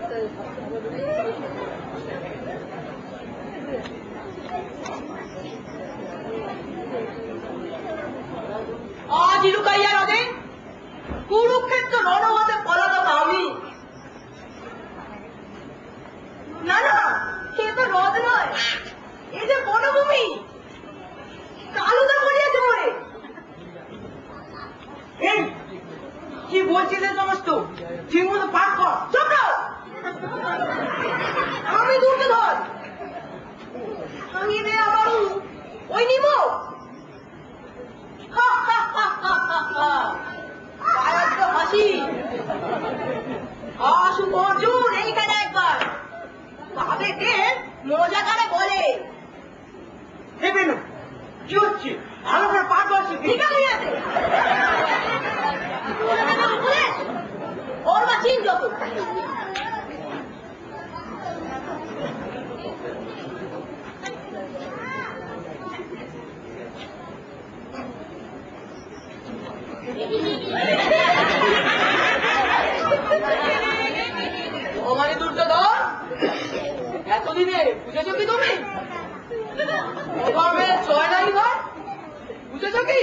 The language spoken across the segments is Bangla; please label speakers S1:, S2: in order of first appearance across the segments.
S1: আজ লুকাইয়া নদে কুরুক্ষেত্র রণহতে পলাতক আমি। না না, সে তো হ্রদ নয়, এ যে বনভূমি। কালুদা করিয়াছে মরে। কি বলছিস সমস্ত? ঠিক মতো পাঠ কর। আমি দুর্যোধন, আমি রে আবারও ওই নিব। হাসি আসুক অর্জুন এইখানে একবার, তবে কে মজা করে বলে। কি হচ্ছে? ভালো করে পাঠ করছি। ঠিক আছে, ওর বা চিন যত। মানে দুর্যোধন, এতদিনে বুঝেছ কি তুমি? চয় নাই ঘর বুঝেছ কি?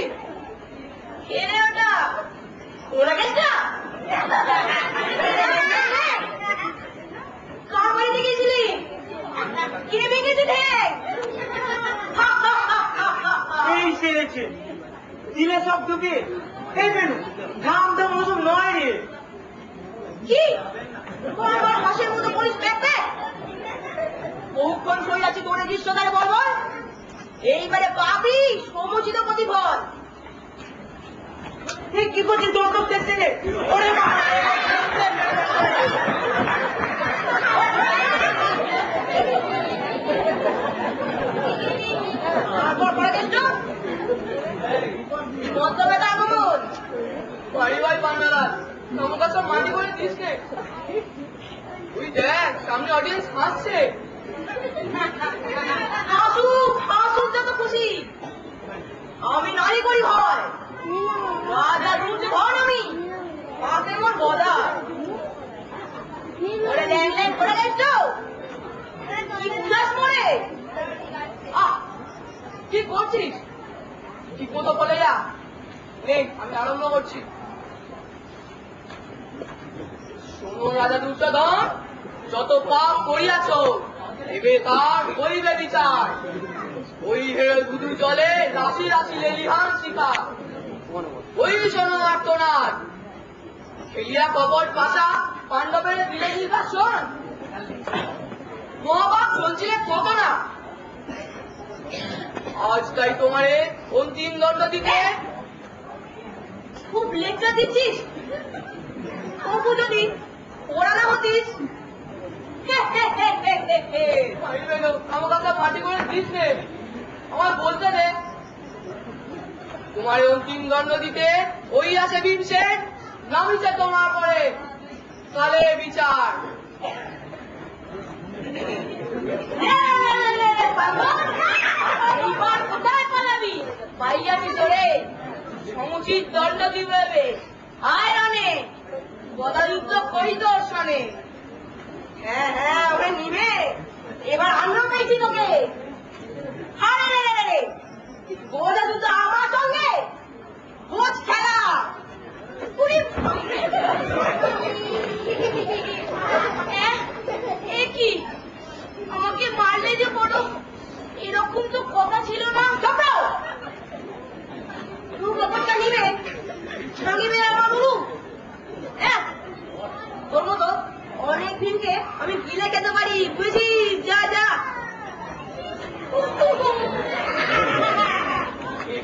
S1: ওটা ওরা গেছে কার বাড়িতে গেছিলি? কে ভেঙেছে? এই সেরেছে দিলে সব ঢুকে। এই মেনু ঘাম দাম ওসব নয় রে। কি হাসের মতো করিস? বহুক্ষণ সই আছি তোরে গ্রীষ্মকালে বল বল। এইবারে পাবি সমুচিত প্রতিফল। ঠিক কি করছিস? তোর তো দেখতে রে। ওরে তারপর পরে কেষ্ট মধ্যবেলা আগমন বাড়ি বাড়ি বাংলার নমকা সব মাটি করে দিস নে। তুই দেখ সামনে অডিয়েন্স হাসছে। আসুক আসুক যত খুশি, আমি নারী করি ভয়। রাজা দুর্যোধন আমি, পাশে মোর বদা। ওরে ল্যাংল্যাং করে গেছ কি উল্লাস মরে। কি করছিস? ঠিক মতো বলে যা। আমি আরম্ভ করছি। শোনো রাজা দুর্যোধন, যত পাপ করিয়াছ এবে তার হইবে বিচার। ওই হেড়ে গুদু জলে রাশি রাশি লেলিহান শিকা। ওই শোনো আর্তনাদ খেলিয়া কপট পাশা পাণ্ডবের দিলে নির্বাসন। মহাভারত চলছিলে কত না, আজ তাই তোমারে অন্তিম দণ্ড দিতে। খুব লেকচার দিচ্ছিস। তবু যদি ওরা না হতিস। আমার কাছে পার্টি করে দিস নে, আমার বলতে দে। তোমার অন্তিম দণ্ড দিতে ওই আছে ভীমসেন, নামিছে তোমার পরে কালে বিচার। এইবার কোথায় পালাবি? পাইয়াবি তোরে সমুচিত দণ্ড দিবে। আয় রানে গদাযুদ্ধ করি তোর সনে। হ্যাঁ হ্যাঁ ওরে নিবে। এবার আমিও পেয়েছি তোকে। গদাযুদ্ধ আমার সঙ্গে বোঝ খেলা। কি আমাকে মারলে যে বড়, এরকম তো কথা ছিল না। ব্যাপারটা নিবে ভাঙিবে আমার গুরু। তোর মতো অনেক দিনকে আমি গিলে খেতে পারি, বুঝিস? যা যা।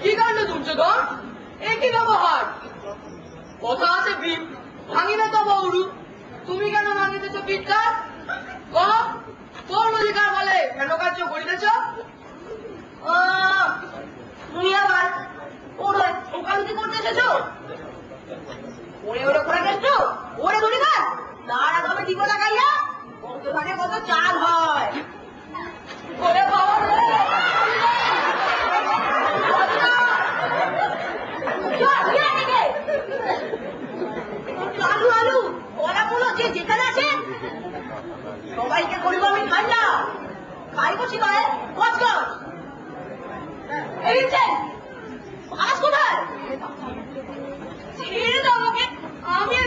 S1: কি কাণ্ড দুর্যোধন, একই ব্যবহার। কথা আছে ভীম ভাঙিবে তো বৌরু, তুমি কেন ভাঙিতেছ বিদ্যা? কোন অধিকার বলে কেন কার্য করিতেছ? তুমি আবার ওকালতি করতে এসেছ? ওরে ওরে করে গেছ ওরে ধরি না। তার আগে টিপো লাগাইয়া ওখানে কত চাল হয়। ওরে বাবা আলু আলু ওরা বলো যে যেখানে আছে
S2: সবাইকে করিব আমি ঠান্ডা, খাই বসি পায়ে কচকচ। এই যে আজ কোথায়? ছেড়ে দাও আমাকে, আমি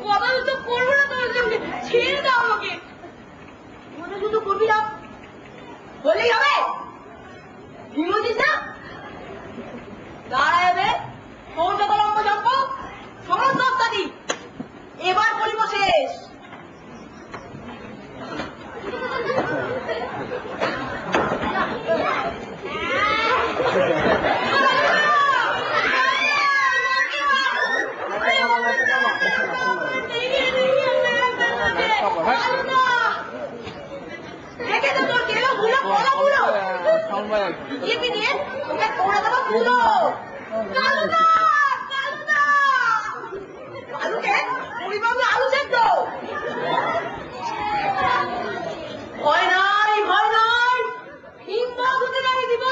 S2: কথা তো করবো না তোমার সঙ্গে, ছেড়ে দাও আমাকে। কথা শুধু করবি না বললেই হবে? হিমতিস না দাঁড়ায় যাবে কোনটা কলম্ব জন্ম সমস্ত অত্যাদি এবার করিব শেষ। দেখেছো তোর কেলো ভুলো বড় ভুলো ইয়ে দিয়ে তোকে করে দেবো ভুলো। কালুদা কালুদা কালুকে পরিবাবু আলু সেদ্ধ। ভয় নাই হিম্মত হতে জানি দিব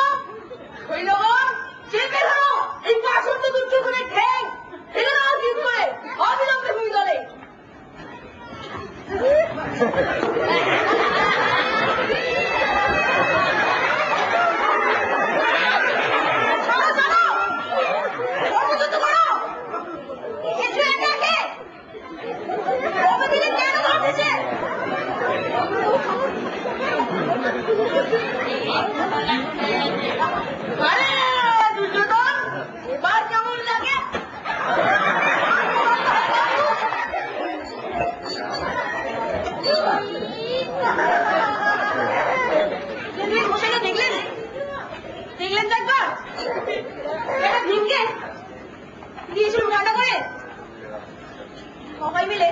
S2: শৈলগণ চেপে ধরো এই পাঁচশো দুঃখ করে ঠেং ফেলে দাও জিত করে অবিলম্বে ভূমি দলে। এবার কেমন লাগে? দেখলেন দেখলেন তো একবার একটা ভীমকে দিয়েছিল রান্না করে সবাই মিলে